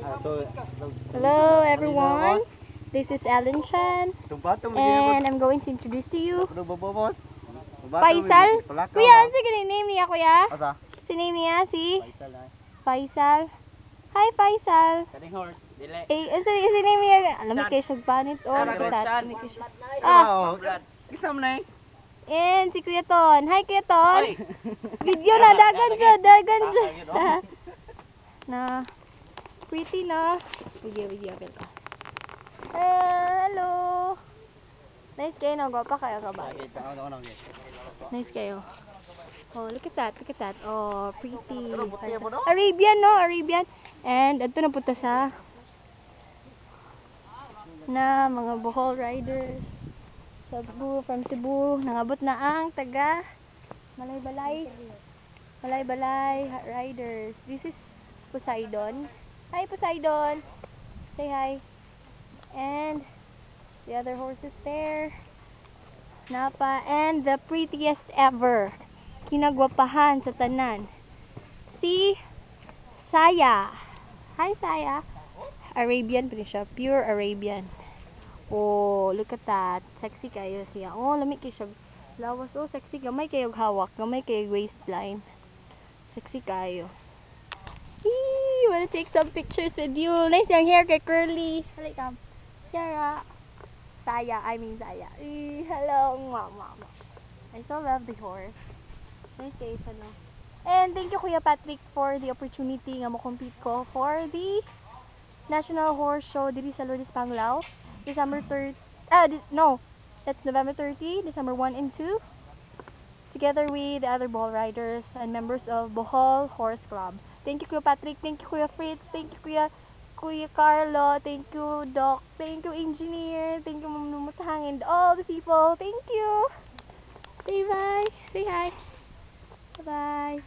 Hello everyone, this is Ellen Chan and I'm going to introduce to you Faisal. Kuya, sige name niya kuya. Si name niya si Faisal. Hi Faisal. Si name niya, alam mo kayo siya banit o nakitat. Kisam na And si Kuya Ton. Hi Kuya Ton. Video na dagan siya. Na pretty na. Video ka. Hello. Nice kayo, no? Gwapa kayo ka ba? Nice kayo. Oh, look at that. Oh, pretty. Arabian, no? Arabian. And ito na punta sa na mga Bohol riders. From Cebu. Nangabot na ang taga Malaybalay riders. This is Poseidon. Hi Poseidon. Say hi. And the other horses there. Napa. And the prettiest ever. Kinagwapahan sa tanan. Si Saya. Hi Saya. Arabian pa siya. Pure Arabian. Oh, look at that. Sexy kayo siya. Oh, lamig kayo siya. Lawas. Oh, sexy. Gamay kayo hawak. Gamay kayo waistline. Sexy kayo. Eee, wanna take some pictures with you. Nice yung hair kay Curly. Halika come. Sarah. Saya. Eee, hello. Mama. I so love the horse. Nice kayo siya, no? And thank you Kuya Patrick for the opportunity nga mo-compete ko for the National Horse Show diri sa Lourdes, Panglao. December 30. That's November 30, December 1 and 2. Together with the other Bohol riders and members of Bohol Horse Club. Thank you Kuya Patrick, thank you Kuya Fritz, thank you Kuya Carlo, thank you Doc, thank you Engineer, thank you Ma'am Lumutang and all the people. Thank you. Say bye. Say hi. Bye-bye.